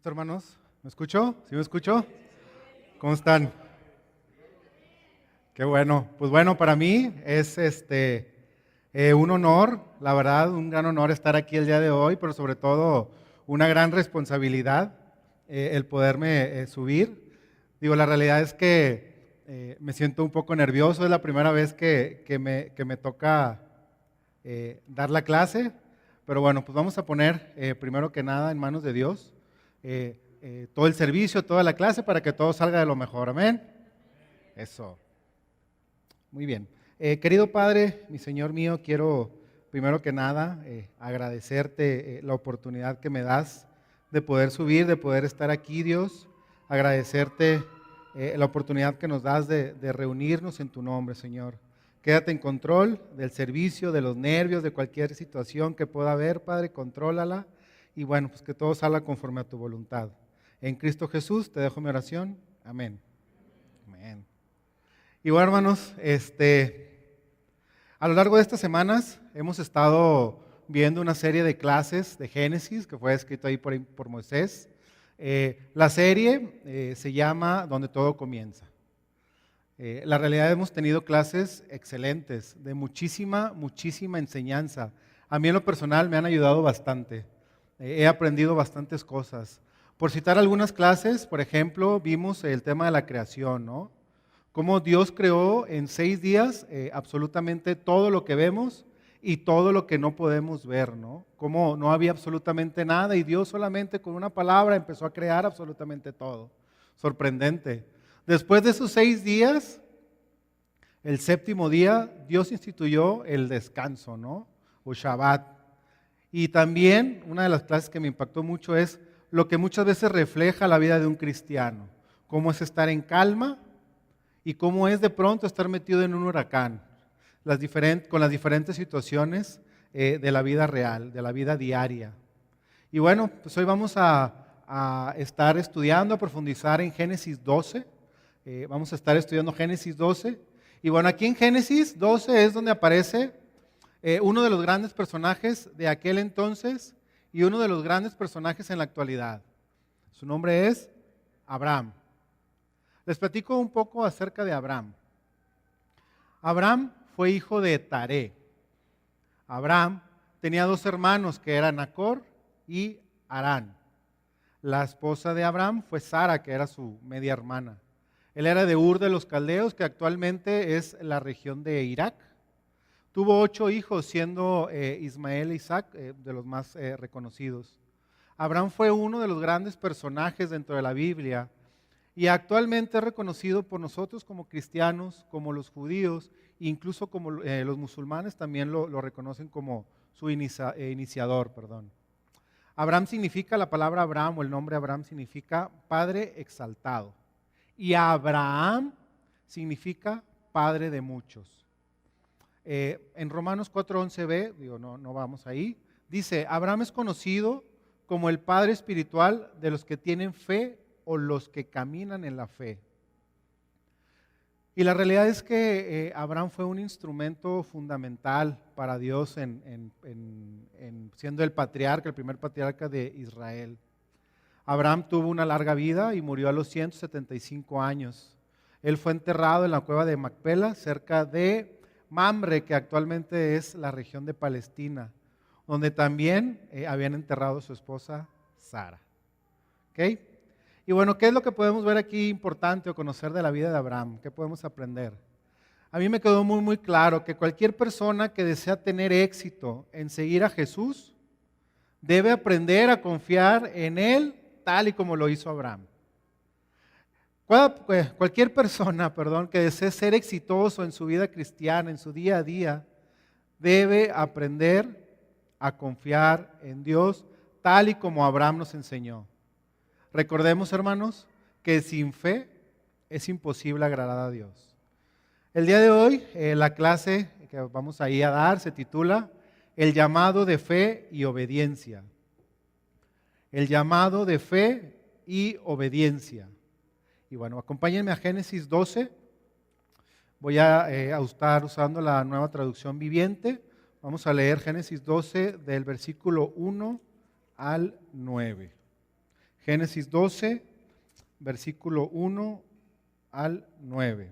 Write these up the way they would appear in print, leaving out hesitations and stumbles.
¿Listo, hermanos? ¿Me escucho? ¿Sí me escucho? ¿Cómo están? Qué bueno. Pues bueno, para mí es un honor, la verdad, un gran honor estar aquí el día de hoy, pero sobre todo una gran responsabilidad el poderme subir. Digo, la realidad es que me siento un poco nervioso, es la primera vez que me toca dar la clase, pero bueno, pues vamos a poner primero que nada en manos de Dios todo el servicio, toda la clase para que todo salga de lo mejor. Amén. Eso. Muy bien. Querido Padre, mi Señor mío, quiero primero que nada agradecerte la oportunidad que me das de poder subir, de poder estar aquí, Dios. Agradecerte la oportunidad que nos das de reunirnos en tu nombre, Señor. Quédate en control del servicio, de los nervios, de cualquier situación que pueda haber, Padre, contrólala. Y bueno, pues que todo salga conforme a tu voluntad. En Cristo Jesús te dejo mi oración. Amén. Amén. Y bueno, hermanos, a lo largo de estas semanas hemos estado viendo una serie de clases de Génesis que fue escrito ahí por Moisés. La serie se llama Donde todo comienza. La realidad hemos tenido clases excelentes, de muchísima, muchísima enseñanza. A mí en lo personal me han ayudado bastante. He aprendido bastantes cosas. Por citar algunas clases, por ejemplo, vimos el tema de la creación, ¿no? Cómo Dios creó en 6 días absolutamente todo lo que vemos y todo lo que no podemos ver, ¿no? Cómo no había absolutamente nada y Dios solamente con una palabra empezó a crear absolutamente todo. Sorprendente. Después de esos 6 días, el séptimo día, Dios instituyó el descanso, ¿no? O Shabbat. Y también una de las clases que me impactó mucho es lo que muchas veces refleja la vida de un cristiano. Cómo es estar en calma y cómo es de pronto estar metido en un huracán, con las diferentes situaciones de la vida real, de la vida diaria. Y bueno, pues hoy vamos a estar estudiando, a profundizar en Génesis 12. Vamos a estar estudiando Génesis 12. Y bueno, aquí en Génesis 12 es donde aparece uno de los grandes personajes de aquel entonces y uno de los grandes personajes en la actualidad. Su nombre es Abraham. Les platico un poco acerca de Abraham. Abraham fue hijo de Taré. Abraham tenía 2 hermanos que eran Nacor y Harán. La esposa de Abraham fue Sara, que era su media hermana. Él era de Ur de los Caldeos, que actualmente es la región de Irak. Tuvo 8 hijos, siendo Ismael e Isaac de los más reconocidos. Abraham fue uno de los grandes personajes dentro de la Biblia y actualmente es reconocido por nosotros como cristianos, como los judíos, incluso como los musulmanes también lo reconocen como su iniciador. Abraham significa, la palabra Abraham o el nombre Abraham significa Padre exaltado. Y Abraham significa Padre de muchos. En Romanos 4:11b, no vamos ahí, dice, Abraham es conocido como el padre espiritual de los que tienen fe o los que caminan en la fe. Y la realidad es que Abraham fue un instrumento fundamental para Dios siendo el patriarca, el primer patriarca de Israel. Abraham tuvo una larga vida y murió a los 175 años. Él fue enterrado en la cueva de Macpela, cerca de Mamre, que actualmente es la región de Palestina, donde también habían enterrado a su esposa Sara. ¿Ok? Y bueno, ¿qué es lo que podemos ver aquí importante o conocer de la vida de Abraham? ¿Qué podemos aprender? A mí me quedó muy, muy claro que cualquier persona que desea tener éxito en seguir a Jesús debe aprender a confiar en Él tal y como lo hizo Abraham. Cualquier persona, que desee ser exitoso en su vida cristiana, en su día a día, debe aprender a confiar en Dios tal y como Abraham nos enseñó. Recordemos, hermanos, que sin fe es imposible agradar a Dios. El día de hoy, la clase que vamos a ir a dar se titula El llamado de fe y obediencia. El llamado de fe y obediencia. Y bueno, acompáñenme a Génesis 12. Voy a estar usando la nueva traducción viviente. Vamos a leer Génesis 12 del versículo 1 al 9. Génesis 12, versículo 1 al 9.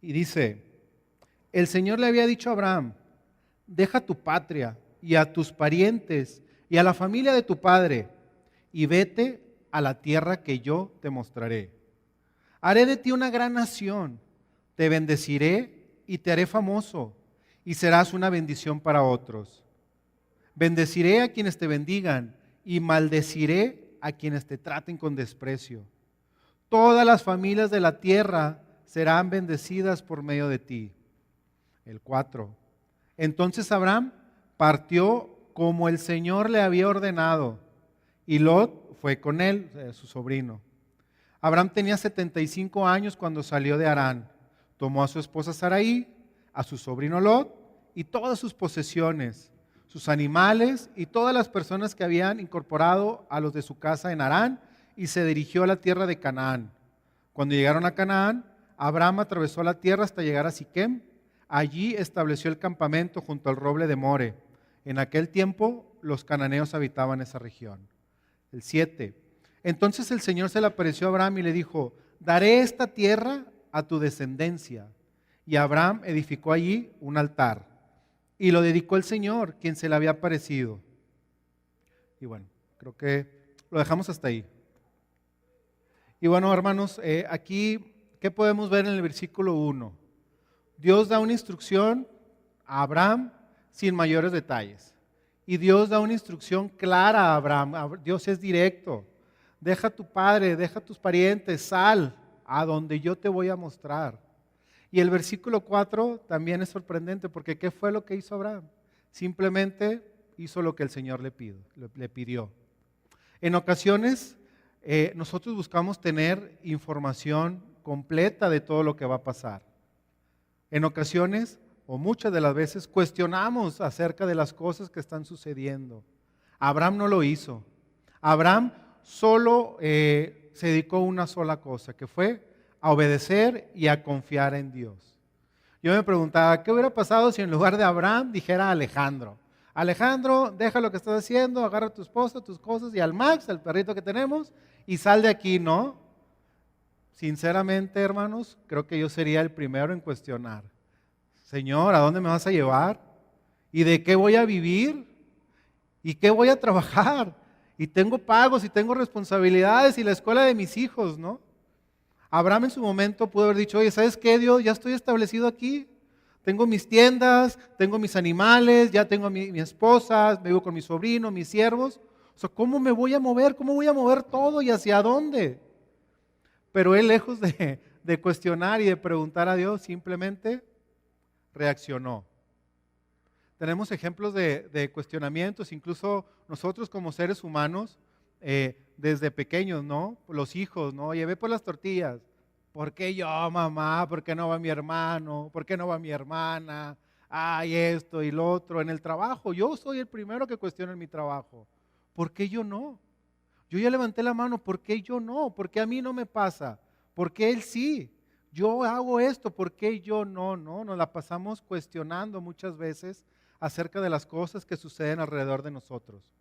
Y dice, el Señor le había dicho a Abraham, deja tu patria y a tus parientes y a la familia de tu padre y vete a la tierra que yo te mostraré. Haré de ti una gran nación, te bendeciré y te haré famoso y serás una bendición para otros. Bendeciré a quienes te bendigan y maldeciré a quienes te traten con desprecio. Todas las familias de la tierra serán bendecidas por medio de ti. El 4. Entonces Abraham partió como el Señor le había ordenado, y Lot fue con él, su sobrino. Abraham tenía 75 años cuando salió de Harán. Tomó a su esposa Sarai, a su sobrino Lot y todas sus posesiones, sus animales y todas las personas que habían incorporado a los de su casa en Harán, y se dirigió a la tierra de Canaán. Cuando llegaron a Canaán, Abraham atravesó la tierra hasta llegar a Siquem. Allí estableció el campamento junto al roble de More. En aquel tiempo los cananeos habitaban esa región. El 7. Entonces el Señor se le apareció a Abraham y le dijo, daré esta tierra a tu descendencia. Y Abraham edificó allí un altar y lo dedicó al Señor, quien se le había aparecido. Y bueno, creo que lo dejamos hasta ahí. Y bueno, hermanos, aquí, ¿qué podemos ver en el versículo 1? Dios da una instrucción a Abraham sin mayores detalles. Y Dios da una instrucción clara a Abraham. Dios es directo. Deja a tu padre, deja a tus parientes, sal a donde yo te voy a mostrar. Y el versículo 4 también es sorprendente porque ¿qué fue lo que hizo Abraham? Simplemente hizo lo que el Señor le pidió. En ocasiones nosotros buscamos tener información completa de todo lo que va a pasar. En ocasiones, o muchas de las veces, cuestionamos acerca de las cosas que están sucediendo. Abraham no lo hizo. Abraham solo se dedicó a una sola cosa, que fue a obedecer y a confiar en Dios. Yo me preguntaba, ¿qué hubiera pasado si en lugar de Abraham dijera Alejandro? Alejandro, deja lo que estás haciendo, agarra a tu esposa, tus cosas y al Max, el perrito que tenemos, y sal de aquí, ¿no? Sinceramente, hermanos, creo que yo sería el primero en cuestionar. Señor, ¿a dónde me vas a llevar? ¿Y de qué voy a vivir? ¿Y qué voy a trabajar? Y tengo pagos y tengo responsabilidades y la escuela de mis hijos, ¿no? Abraham en su momento pudo haber dicho, oye, ¿sabes qué, Dios? Ya estoy establecido aquí. Tengo mis tiendas, tengo mis animales, ya tengo a mi esposa, vivo con mi sobrino, mis siervos. O sea, ¿cómo me voy a mover? ¿Cómo voy a mover todo y hacia dónde? Pero él, lejos de cuestionar y de preguntar a Dios, simplemente reaccionó. Tenemos ejemplos de cuestionamientos, incluso nosotros como seres humanos, desde pequeños, ¿no? Los hijos, ¿no? Oye, ve por las tortillas. ¿Por qué yo, mamá? ¿Por qué no va mi hermano? ¿Por qué no va mi hermana? Ay, esto y lo otro. En el trabajo, yo soy el primero que cuestiona en mi trabajo. ¿Por qué yo no? Yo ya levanté la mano, ¿por qué yo no? ¿Por qué a mí no me pasa? ¿Por qué él sí? Yo hago esto, ¿por qué yo no? No, nos la pasamos cuestionando muchas veces acerca de las cosas que suceden alrededor de nosotros.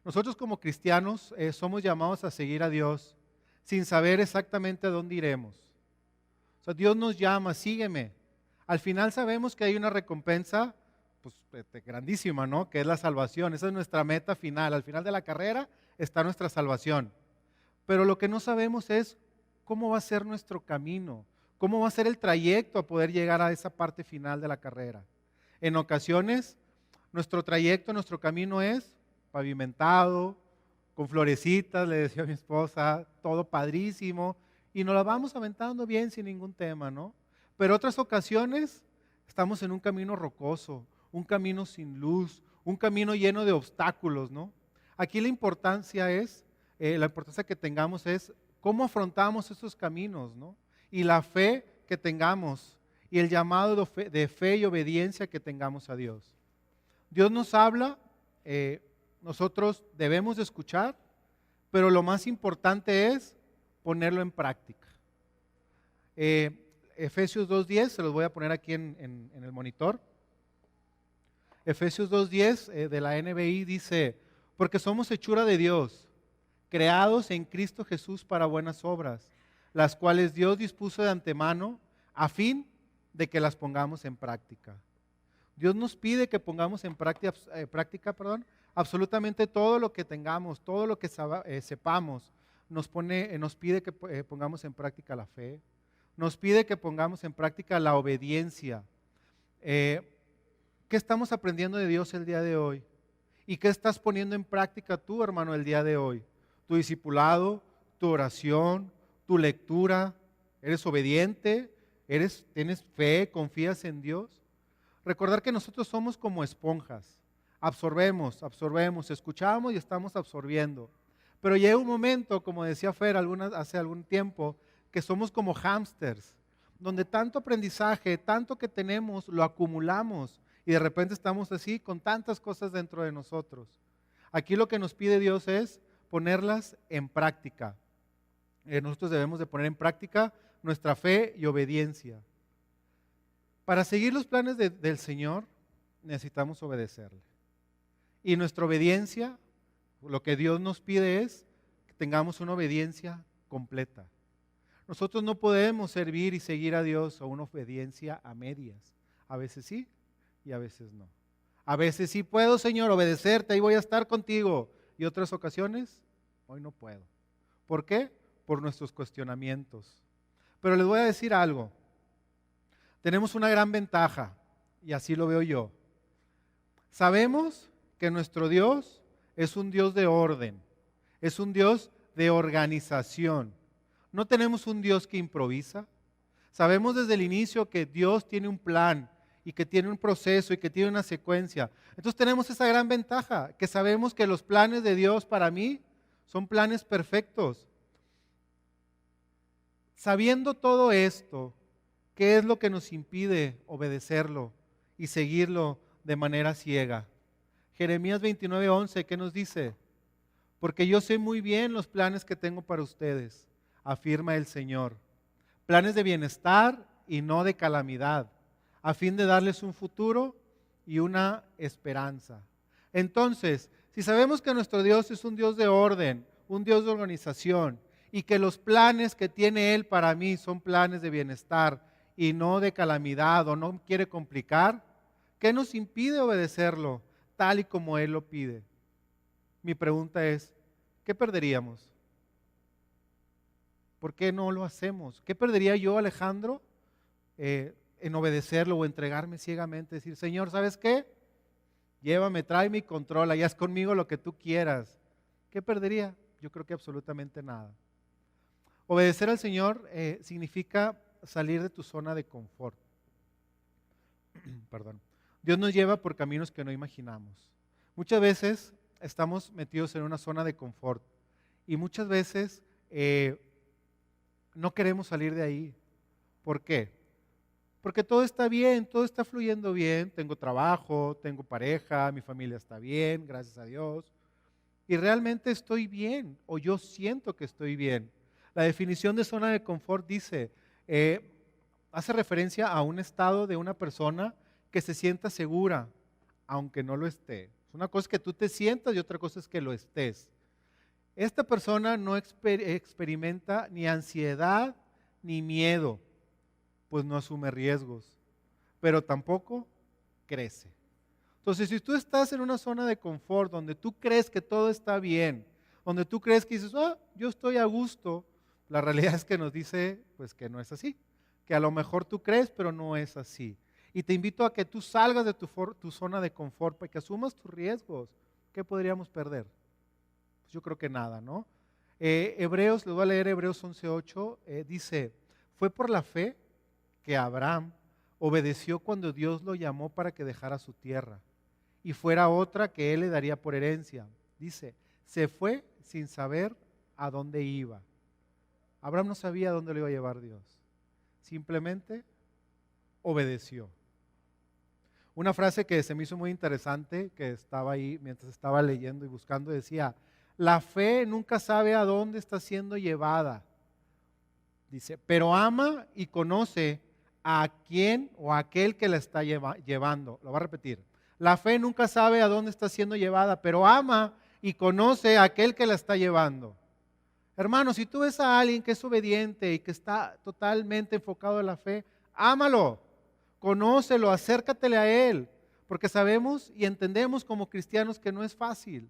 Nosotros como cristianos somos llamados a seguir a Dios sin saber exactamente a dónde iremos. O sea, Dios nos llama, sígueme. Al final sabemos que hay una recompensa pues, grandísima, ¿no? Que es la salvación. Esa es nuestra meta final. Al final de la carrera está nuestra salvación. Pero lo que no sabemos es cómo va a ser nuestro camino, cómo va a ser el trayecto a poder llegar a esa parte final de la carrera. En ocasiones, nuestro trayecto, nuestro camino es pavimentado, con florecitas, le decía a mi esposa, todo padrísimo, y nos la vamos aventando bien sin ningún tema, ¿no? Pero otras ocasiones estamos en un camino rocoso, un camino sin luz, un camino lleno de obstáculos, ¿no? Aquí la importancia que tengamos es cómo afrontamos esos caminos, ¿no? Y la fe que tengamos y el llamado de fe y obediencia que tengamos a Dios. Dios nos habla, nosotros debemos de escuchar, pero lo más importante es ponerlo en práctica. Efesios 2:10, se los voy a poner aquí en el monitor. Efesios 2:10 de la NBI dice, porque somos hechura de Dios, creados en Cristo Jesús para buenas obras, las cuales Dios dispuso de antemano a fin de que las pongamos en práctica. Dios nos pide que pongamos en práctica, absolutamente todo lo que tengamos, todo lo que sepamos. Nos pide que pongamos en práctica la fe, nos pide que pongamos en práctica la obediencia. ¿Qué estamos aprendiendo de Dios el día de hoy? ¿Y qué estás poniendo en práctica tú, hermano, el día de hoy? Tu discipulado, tu oración, tu lectura. ¿Eres obediente? ¿Tienes fe? ¿Confías en Dios? Recordar que nosotros somos como esponjas. Absorbemos, escuchamos y estamos absorbiendo. Pero llega un momento, como decía Fer hace algún tiempo, que somos como hámsters, donde tanto aprendizaje, tanto que tenemos, lo acumulamos y de repente estamos así con tantas cosas dentro de nosotros. Aquí lo que nos pide Dios es ponerlas en práctica. Nosotros debemos de poner en práctica nuestra fe y obediencia. Para seguir los planes del Señor necesitamos obedecerle. Y nuestra obediencia, lo que Dios nos pide es que tengamos una obediencia completa. Nosotros no podemos servir y seguir a Dios a una obediencia a medias. A veces sí y a veces no. A veces sí puedo, Señor, obedecerte, ahí voy a estar contigo. Y otras ocasiones, hoy no puedo. ¿Por qué? Por nuestros cuestionamientos. Pero les voy a decir algo. Tenemos una gran ventaja, y así lo veo yo. Sabemos que nuestro Dios es un Dios de orden, es un Dios de organización. No tenemos un Dios que improvisa. Sabemos desde el inicio que Dios tiene un plan y que tiene un proceso y que tiene una secuencia. Entonces tenemos esa gran ventaja, que sabemos que los planes de Dios para mí son planes perfectos. Sabiendo todo esto, ¿qué es lo que nos impide obedecerlo y seguirlo de manera ciega? Jeremías 29:11, ¿qué nos dice? Porque yo sé muy bien los planes que tengo para ustedes, afirma el Señor. Planes de bienestar y no de calamidad, a fin de darles un futuro y una esperanza. Entonces, si sabemos que nuestro Dios es un Dios de orden, un Dios de organización, y que los planes que tiene Él para mí son planes de bienestar y no de calamidad o no quiere complicar, ¿qué nos impide obedecerlo tal y como Él lo pide? Mi pregunta es, ¿qué perderíamos? ¿Por qué no lo hacemos? ¿Qué perdería yo, Alejandro, en obedecerlo o entregarme ciegamente? Decir, Señor, ¿sabes qué? Llévame, tráeme y controla, ya es conmigo lo que tú quieras. ¿Qué perdería? Yo creo que absolutamente nada. Obedecer al Señor significa salir de tu zona de confort. Perdón. Dios nos lleva por caminos que no imaginamos. Muchas veces estamos metidos en una zona de confort y muchas veces no queremos salir de ahí. ¿Por qué? Porque todo está bien, todo está fluyendo bien. Tengo trabajo, tengo pareja, mi familia está bien, gracias a Dios. Y realmente estoy bien, o yo siento que estoy bien. La definición de zona de confort dice, hace referencia a un estado de una persona que se sienta segura, aunque no lo esté. Una cosa es que tú te sientas y otra cosa es que lo estés. Esta persona no experimenta ni ansiedad ni miedo, pues no asume riesgos, pero tampoco crece. Entonces, si tú estás en una zona de confort donde tú crees que todo está bien, donde tú crees que dices, yo estoy a gusto, la realidad es que nos dice pues que no es así, que a lo mejor tú crees, pero no es así. Y te invito a que tú salgas de tu zona de confort para que asumas tus riesgos. ¿Qué podríamos perder? Pues yo creo que nada, ¿no? Les voy a leer Hebreos 11:8, dice, fue por la fe que Abraham obedeció cuando Dios lo llamó para que dejara su tierra y fuera otra que él le daría por herencia. Dice, se fue sin saber a dónde iba. Abraham no sabía a dónde lo iba a llevar Dios. Simplemente obedeció. Una frase que se me hizo muy interesante, que estaba ahí mientras estaba leyendo y buscando, decía, la fe nunca sabe a dónde está siendo llevada. Dice, pero ama y conoce a quién o a aquel que la está llevando. Lo voy a repetir. La fe nunca sabe a dónde está siendo llevada, pero ama y conoce a aquel que la está llevando. Hermano, si tú ves a alguien que es obediente y que está totalmente enfocado en la fe, ámalo, conócelo, acércatele a él, porque sabemos y entendemos como cristianos que no es fácil.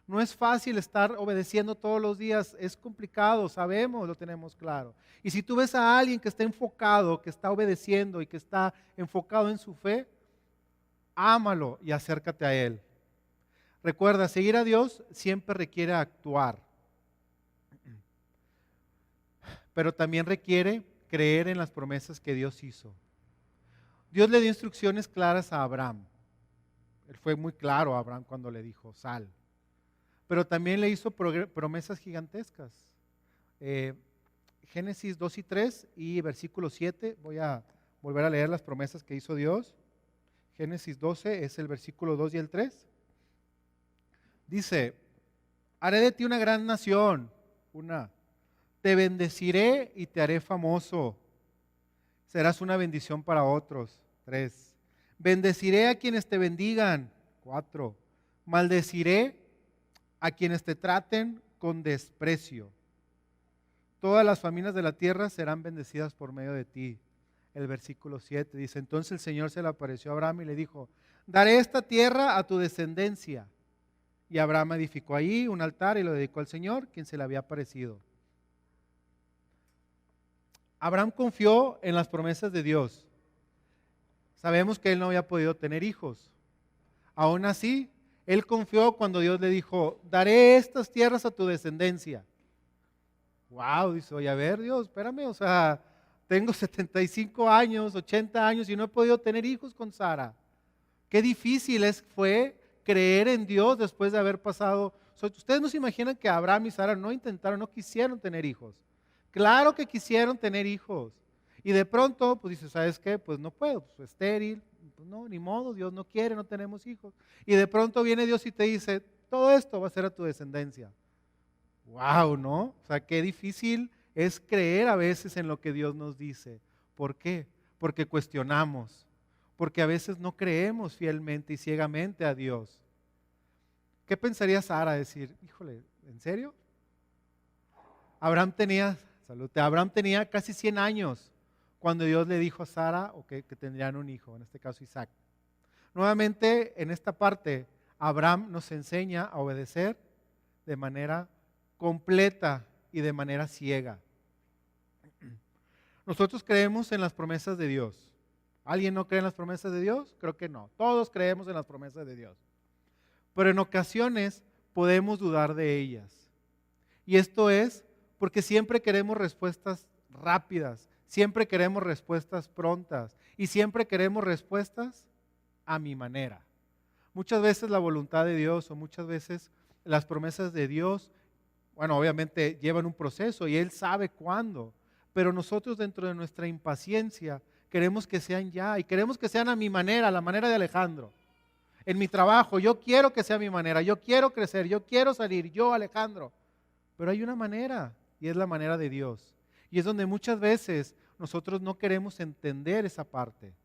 No es fácil estar obedeciendo todos los días, es complicado, sabemos, lo tenemos claro. Y si tú ves a alguien que está enfocado, que está obedeciendo y que está enfocado en su fe, ámalo y acércate a él. Recuerda, seguir a Dios siempre requiere actuar, pero también requiere creer en las promesas que Dios hizo. Dios le dio instrucciones claras a Abraham. Él fue muy claro a Abraham cuando le dijo, sal. Pero también le hizo promesas gigantescas. Génesis 2 y 3 y versículo 7, voy a volver a leer las promesas que hizo Dios. Génesis 12 es el versículo 2 y el 3. Dice, haré de ti una gran nación, te bendeciré y te haré famoso. Serás una bendición para otros. 3. Bendeciré a quienes te bendigan. 4. Maldeciré a quienes te traten con desprecio. Todas las familias de la tierra serán bendecidas por medio de ti. El versículo 7 dice, entonces el Señor se le apareció a Abraham y le dijo, daré esta tierra a tu descendencia. Y Abraham edificó allí un altar y lo dedicó al Señor, quien se le había aparecido. Abraham confió en las promesas de Dios. Sabemos que él no había podido tener hijos. Aún así, él confió cuando Dios le dijo, daré estas tierras a tu descendencia. Wow, dice, oye, a ver Dios, espérame, o sea, tengo 75 años, 80 años y no he podido tener hijos con Sara. Qué difícil fue creer en Dios después de haber pasado. Ustedes no se imaginan que Abraham y Sara no intentaron, no quisieron tener hijos. Claro que quisieron tener hijos. Y de pronto, pues dice, ¿sabes qué? Pues no puedo, pues estéril, pues no, ni modo, Dios no quiere, no tenemos hijos. Y de pronto viene Dios y te dice, todo esto va a ser a tu descendencia. Wow, ¿no? O sea, qué difícil es creer a veces en lo que Dios nos dice. ¿Por qué? Porque cuestionamos, porque a veces no creemos fielmente y ciegamente a Dios. ¿Qué pensaría Sara decir? Híjole, ¿en serio? Abraham tenía casi 100 años cuando Dios le dijo a Sara que tendrían un hijo, en este caso Isaac. Nuevamente, en esta parte, Abraham nos enseña a obedecer de manera completa y de manera ciega. Nosotros creemos en las promesas de Dios. ¿Alguien no cree en las promesas de Dios? Creo que no. Todos creemos en las promesas de Dios. Pero en ocasiones podemos dudar de ellas. Y esto es porque siempre queremos respuestas rápidas, siempre queremos respuestas prontas y siempre queremos respuestas a mi manera. Muchas veces la voluntad de Dios o muchas veces las promesas de Dios, bueno, obviamente llevan un proceso y Él sabe cuándo, pero nosotros dentro de nuestra impaciencia queremos que sean ya y queremos que sean a mi manera, a la manera de Alejandro. En mi trabajo, yo quiero que sea a mi manera, yo quiero crecer, yo quiero salir, yo Alejandro. Pero hay una manera y es la manera de Dios. Y es donde muchas veces nosotros no queremos entender esa parte.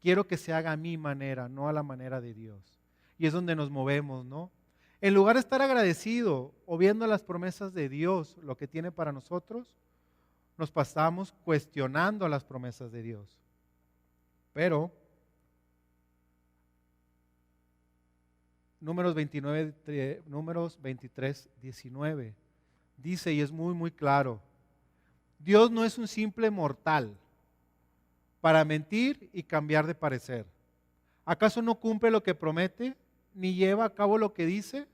Quiero que se haga a mi manera, no a la manera de Dios. Y es donde nos movemos, ¿no? En lugar de estar agradecido o viendo las promesas de Dios, lo que tiene para nosotros, nos pasamos cuestionando las promesas de Dios. Pero Números 23, 19 dice, y es muy, muy claro, Dios no es un simple mortal para mentir y cambiar de parecer. ¿Acaso no cumple lo que promete, ni lleva a cabo lo que dice?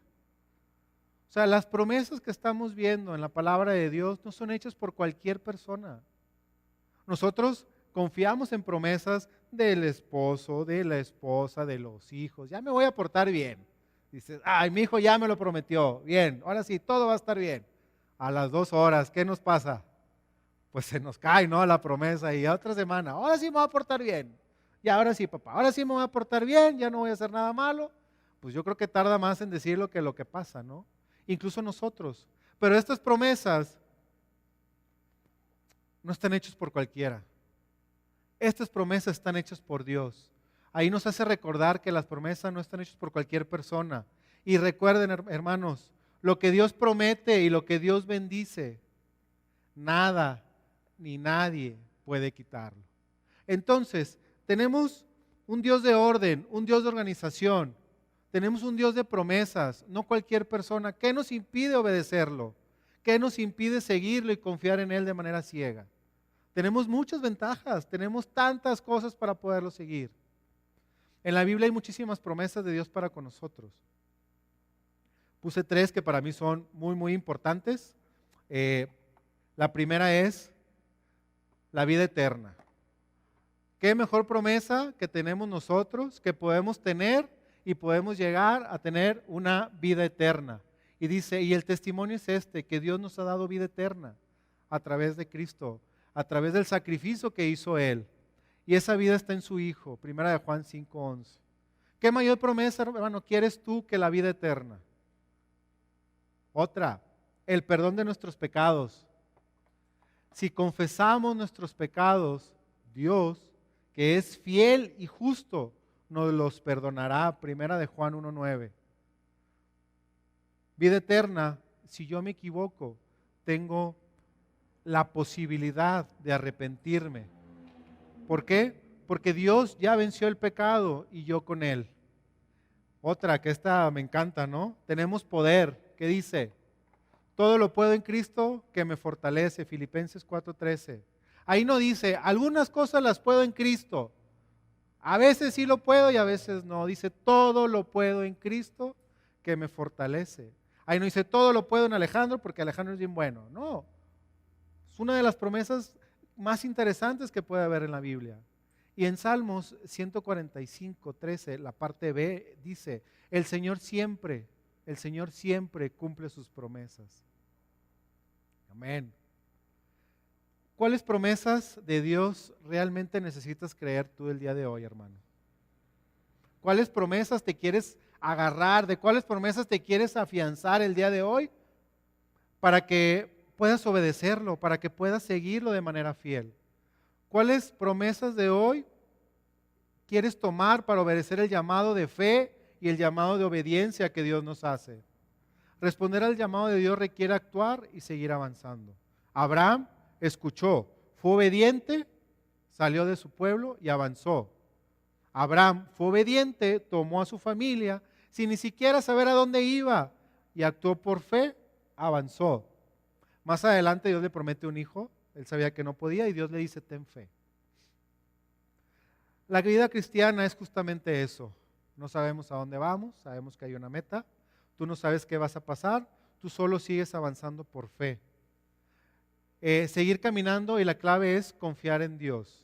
O sea, las promesas que estamos viendo en la palabra de Dios no son hechas por cualquier persona. Nosotros confiamos en promesas del esposo, de la esposa, de los hijos. Ya me voy a portar bien. Dices, ay, mi hijo ya me lo prometió. Bien, ahora sí, todo va a estar bien. A las 2 horas, ¿qué nos pasa? Pues se nos cae, ¿no? La promesa y a otra semana, ahora sí me voy a portar bien. Y ahora sí, papá, ahora sí me voy a portar bien, ya no voy a hacer nada malo. Pues yo creo que tarda más en decirlo que lo que pasa, ¿no? Incluso nosotros. Pero estas promesas no están hechas por cualquiera. Estas promesas están hechas por Dios. Ahí nos hace recordar que las promesas no están hechas por cualquier persona. Y recuerden, hermanos, lo que Dios promete y lo que Dios bendice, nada ni nadie puede quitarlo. Entonces, tenemos un Dios de orden, un Dios de organización, tenemos un Dios de promesas, no cualquier persona. ¿Qué nos impide obedecerlo? ¿Qué nos impide seguirlo y confiar en Él de manera ciega? Tenemos muchas ventajas, tenemos tantas cosas para poderlo seguir. En la Biblia hay muchísimas promesas de Dios para con nosotros. Puse 3 que para mí son muy importantes. La primera es la vida eterna. ¿Qué mejor promesa que tenemos nosotros, que podemos tener y podemos llegar a tener una vida eterna? Y dice, y el testimonio es este, que Dios nos ha dado vida eterna a través de Cristo, a través del sacrificio que hizo Él. Y esa vida está en su Hijo, primera de Juan 5:11. ¿Qué mayor promesa, hermano, quieres tú que la vida eterna? Otra, el perdón de nuestros pecados. Si confesamos nuestros pecados, Dios, que es fiel y justo, nos los perdonará. Primera de Juan 1:9. Vida eterna, si yo me equivoco, tengo la posibilidad de arrepentirme. ¿Por qué? Porque Dios ya venció el pecado y yo con Él. Otra, que esta me encanta, ¿no? Tenemos poder. ¿Qué dice? Todo lo puedo en Cristo que me fortalece. Filipenses 4:13. Ahí no dice, algunas cosas las puedo en Cristo. A veces sí lo puedo y a veces no. Dice, todo lo puedo en Cristo que me fortalece. Ahí no dice, todo lo puedo en Alejandro porque Alejandro es bien bueno. No. Es una de las promesas más interesantes que puede haber en la Biblia. Y en Salmos 145:13, la parte B, dice, el Señor siempre cumple sus promesas. Amén. ¿Cuáles promesas de Dios realmente necesitas creer tú el día de hoy, hermano? ¿Cuáles promesas te quieres agarrar? ¿De cuáles promesas te quieres afianzar el día de hoy? Para que puedas obedecerlo, para que puedas seguirlo de manera fiel. ¿Cuáles promesas de hoy quieres tomar para obedecer el llamado de fe y el llamado de obediencia que Dios nos hace? Responder al llamado de Dios requiere actuar y seguir avanzando. Abraham escuchó, fue obediente, salió de su pueblo y avanzó. Abraham fue obediente, tomó a su familia sin ni siquiera saber a dónde iba y actuó por fe, avanzó. Más adelante Dios le promete un hijo, él sabía que no podía y Dios le dice, ten fe. La vida cristiana es justamente eso. No sabemos a dónde vamos, sabemos que hay una meta, tú no sabes qué vas a pasar, tú solo sigues avanzando por fe. Seguir caminando y la clave es confiar en Dios.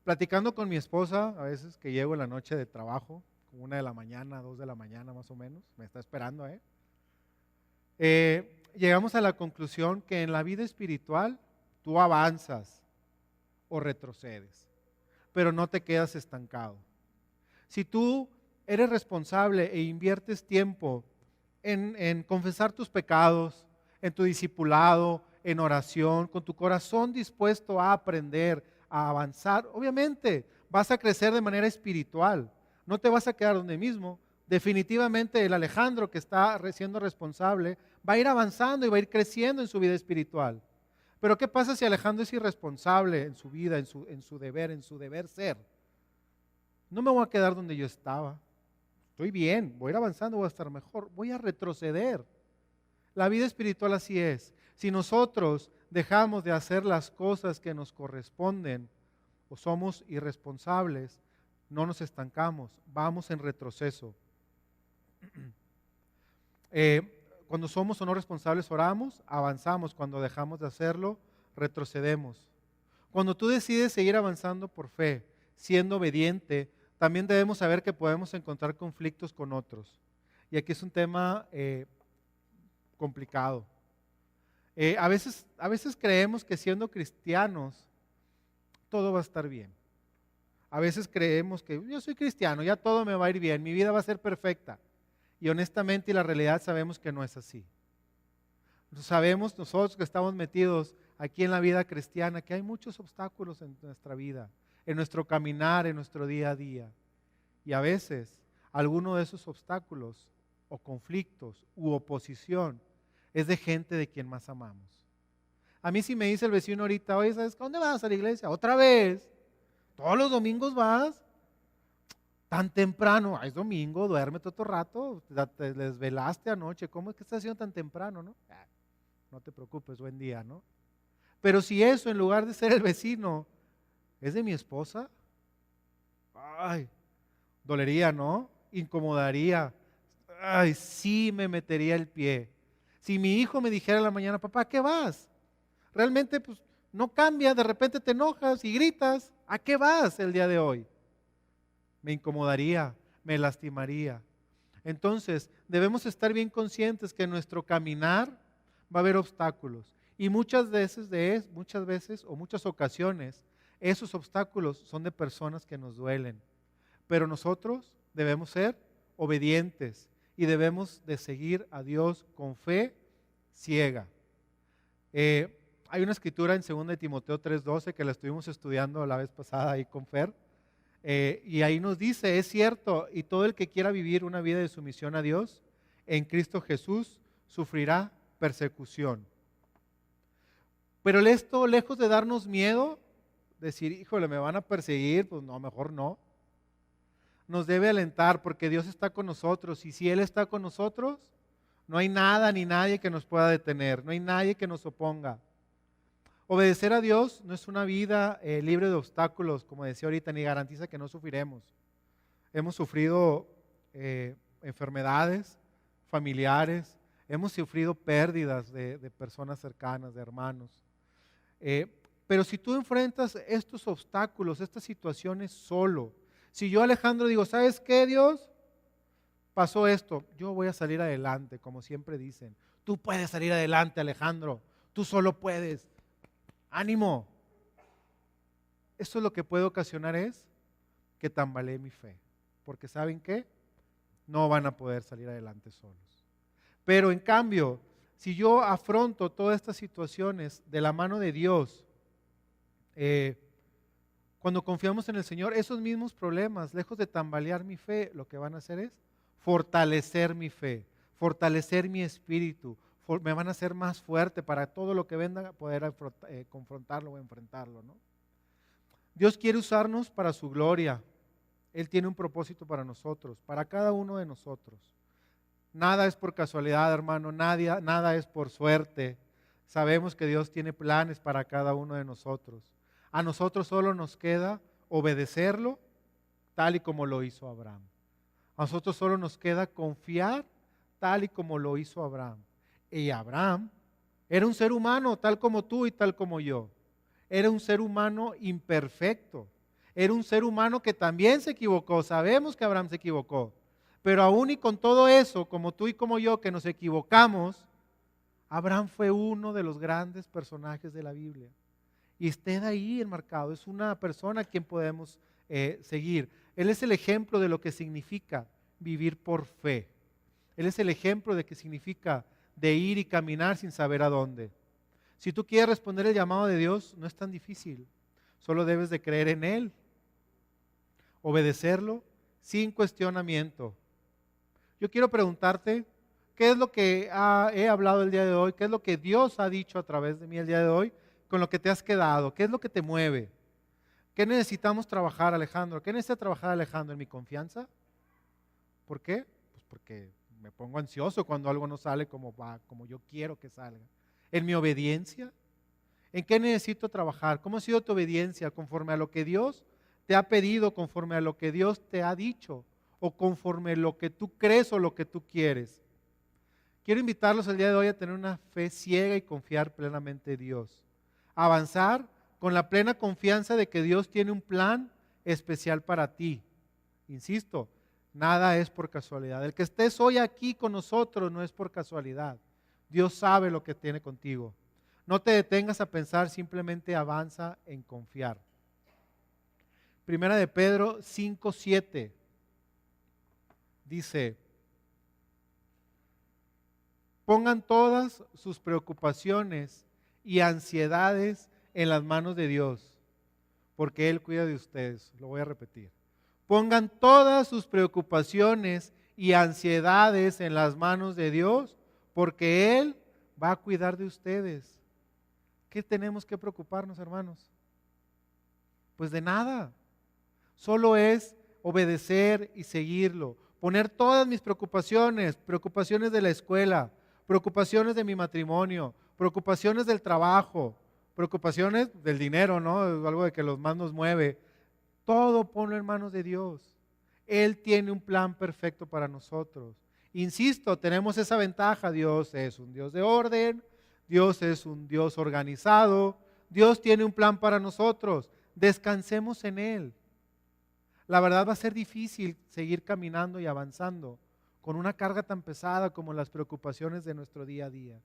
Platicando con mi esposa, a veces que llego en la noche de trabajo, como 1 de la mañana, 2 de la mañana más o menos, me está esperando, llegamos a la conclusión que en la vida espiritual tú avanzas o retrocedes, pero no te quedas estancado. Si tú eres responsable e inviertes tiempo en confesar tus pecados, en tu discipulado, en oración, con tu corazón dispuesto a aprender, a avanzar, obviamente vas a crecer de manera espiritual, no te vas a quedar donde mismo. Definitivamente el Alejandro que está siendo responsable va a ir avanzando y va a ir creciendo en su vida espiritual. Pero ¿qué pasa si Alejandro es irresponsable en su vida, en su deber ser? No me voy a quedar donde yo estaba. Estoy bien, voy a ir avanzando, voy a estar mejor, voy a retroceder. La vida espiritual así es. Si nosotros dejamos de hacer las cosas que nos corresponden o somos irresponsables, no nos estancamos, vamos en retroceso. Cuando somos o no responsables oramos, avanzamos. Cuando dejamos de hacerlo, retrocedemos. Cuando tú decides seguir avanzando por fe, siendo obediente, también debemos saber que podemos encontrar conflictos con otros. Y aquí es un tema complicado. A veces creemos que siendo cristianos todo va a estar bien. A veces creemos que yo soy cristiano, ya todo me va a ir bien, mi vida va a ser perfecta. Y honestamente y la realidad sabemos que no es así. Sabemos nosotros que estamos metidos aquí en la vida cristiana que hay muchos obstáculos en nuestra vida. en nuestro caminar, en nuestro día a día. Y a veces, alguno de esos obstáculos o conflictos u oposición es de gente de quien más amamos. A mí si me dice el vecino ahorita, oye, ¿sabes dónde vas a la iglesia? ¿Otra vez? ¿Todos los domingos vas? Tan temprano, es domingo, duérmete otro rato, te desvelaste anoche, ¿cómo es que estás haciendo tan temprano, no? No te preocupes, buen día, ¿no? Pero si eso, en lugar de ser el vecino, es de mi esposa, ay, dolería, ¿no? Incomodaría, ay, sí me metería el pie. Si mi hijo me dijera en la mañana, papá, ¿a qué vas? Realmente, pues, no cambia, de repente te enojas y gritas, ¿a qué vas el día de hoy? Me incomodaría, me lastimaría. Entonces, debemos estar bien conscientes que en nuestro caminar va a haber obstáculos. Y muchas veces o muchas ocasiones, esos obstáculos son de personas que nos duelen. Pero nosotros debemos ser obedientes y debemos de seguir a Dios con fe ciega. Hay una escritura en 2 de Timoteo 3:12 que la estuvimos estudiando la vez pasada ahí con Fer. Y ahí nos dice, es cierto, y todo el que quiera vivir una vida de sumisión a Dios, en Cristo Jesús sufrirá persecución. Pero esto, lejos de darnos miedo, decir, híjole, me van a perseguir, pues no, mejor no. Nos debe alentar porque Dios está con nosotros y si Él está con nosotros, no hay nada ni nadie que nos pueda detener, no hay nadie que nos oponga. Obedecer a Dios no es una vida libre de obstáculos, como decía ahorita, ni garantiza que no sufriremos. Hemos sufrido enfermedades familiares, hemos sufrido pérdidas de personas cercanas, de hermanos. Pero si tú enfrentas estos obstáculos, estas situaciones solo, si yo, Alejandro, digo, ¿sabes qué, Dios? Pasó esto, yo voy a salir adelante, como siempre dicen. Tú puedes salir adelante, Alejandro, tú solo puedes. ¡Ánimo! Esto lo que puede ocasionar es que tambalee mi fe, porque ¿saben qué? No van a poder salir adelante solos. Pero en cambio, si yo afronto todas estas situaciones de la mano de Dios, cuando confiamos en el Señor, esos mismos problemas, lejos de tambalear mi fe, lo que van a hacer es fortalecer mi fe, fortalecer mi espíritu, me van a hacer más fuerte para todo lo que venga, poder confrontarlo o enfrentarlo, ¿no? Dios quiere usarnos para su gloria. Él tiene un propósito para nosotros, para cada uno de nosotros. Nada es por casualidad, hermano, nada es por suerte. Sabemos que Dios tiene planes para cada uno de nosotros. A nosotros solo nos queda obedecerlo tal y como lo hizo Abraham. A nosotros solo nos queda confiar tal y como lo hizo Abraham. Y Abraham era un ser humano tal como tú y tal como yo. Era un ser humano imperfecto. Era un ser humano que también se equivocó. Sabemos que Abraham se equivocó. Pero aún y con todo eso, como tú y como yo, que nos equivocamos, Abraham fue uno de los grandes personajes de la Biblia. Y esté ahí enmarcado. Es una persona a quien podemos seguir. Él es el ejemplo de lo que significa vivir por fe. Él es el ejemplo de que significa de ir y caminar sin saber a dónde. Si tú quieres responder el llamado de Dios, no es tan difícil. Solo debes de creer en Él, obedecerlo sin cuestionamiento. Yo quiero preguntarte, ¿qué es lo que he hablado el día de hoy? ¿Qué es lo que Dios ha dicho a través de mí el día de hoy? Con lo que te has quedado. ¿Qué es lo que te mueve? ¿Qué necesitamos trabajar, Alejandro? ¿Qué necesita trabajar, Alejandro? ¿En mi confianza? ¿Por qué? Pues porque me pongo ansioso cuando algo no sale como yo quiero que salga. ¿En mi obediencia? ¿En qué necesito trabajar? ¿Cómo ha sido tu obediencia? ¿Conforme a lo que Dios te ha pedido, conforme a lo que Dios te ha dicho? ¿O conforme a lo que tú crees o lo que tú quieres? Quiero invitarlos el día de hoy a tener una fe ciega y confiar plenamente en Dios. Avanzar con la plena confianza de que Dios tiene un plan especial para ti. Insisto, nada es por casualidad. El que estés hoy aquí con nosotros no es por casualidad. Dios sabe lo que tiene contigo. No te detengas a pensar, simplemente avanza en confiar. Primera de Pedro 5:7 dice: pongan todas sus preocupaciones y ansiedades en las manos de Dios, porque Él cuida de ustedes. Lo voy a repetir. Pongan todas sus preocupaciones y ansiedades en las manos de Dios, porque Él va a cuidar de ustedes. ¿Qué tenemos que preocuparnos, hermanos? Pues de nada. Solo es obedecer y seguirlo. Poner todas mis preocupaciones, preocupaciones de la escuela, preocupaciones de mi matrimonio, preocupaciones del trabajo, preocupaciones del dinero, ¿no? Algo de que los más nos mueve. Todo ponlo en manos de Dios. Él tiene un plan perfecto para nosotros. Insisto, tenemos esa ventaja. Dios es un Dios de orden, Dios es un Dios organizado, Dios tiene un plan para nosotros. Descansemos en Él. La verdad va a ser difícil seguir caminando y avanzando con una carga tan pesada como las preocupaciones de nuestro día a día.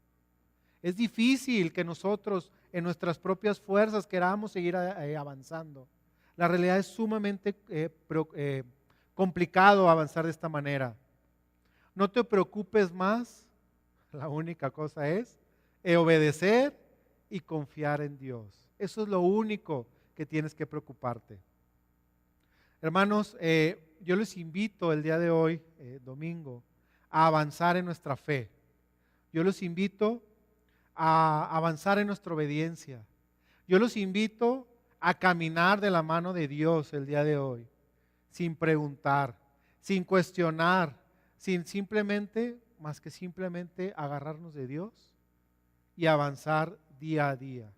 Es difícil que nosotros en nuestras propias fuerzas queramos seguir avanzando. La realidad es sumamente complicado avanzar de esta manera. No te preocupes más, la única cosa es obedecer y confiar en Dios. Eso es lo único que tienes que preocuparte. Hermanos, yo les invito el día de hoy, domingo, a avanzar en nuestra fe. Yo los invito a avanzar en nuestra obediencia. Yo los invito a caminar de la mano de Dios el día de hoy, sin preguntar, sin cuestionar, más que simplemente agarrarnos de Dios y avanzar día a día.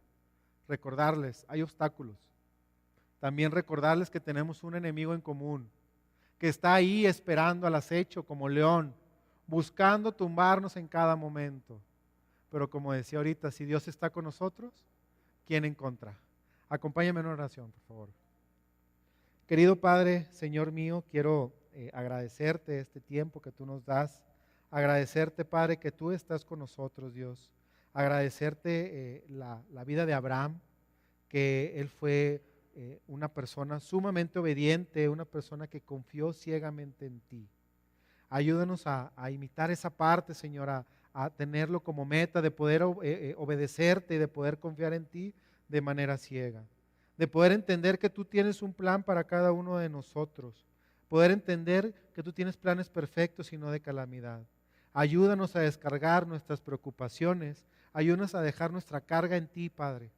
Recordarles, hay obstáculos. También recordarles que tenemos un enemigo en común, que está ahí esperando al acecho como león, buscando tumbarnos en cada momento. Pero como decía ahorita, si Dios está con nosotros, ¿quién en contra? Acompáñame en oración, por favor. Querido Padre, Señor mío, quiero agradecerte este tiempo que tú nos das. Agradecerte, Padre, que tú estás con nosotros, Dios. Agradecerte la vida de Abraham, que él fue una persona sumamente obediente, una persona que confió ciegamente en ti. Ayúdanos a imitar esa parte, Señor, a tenerlo como meta de poder obedecerte y de poder confiar en ti de manera ciega. De poder entender que tú tienes un plan para cada uno de nosotros. Poder entender que tú tienes planes perfectos y no de calamidad. Ayúdanos a descargar nuestras preocupaciones. Ayúdanos a dejar nuestra carga en ti, Padre.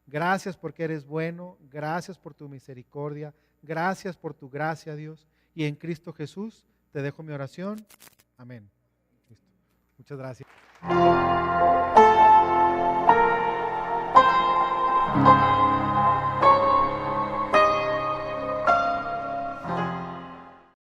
Gracias porque eres bueno. Gracias por tu misericordia. Gracias por tu gracia, Dios. Y en Cristo Jesús te dejo mi oración. Amén. Listo. Muchas gracias.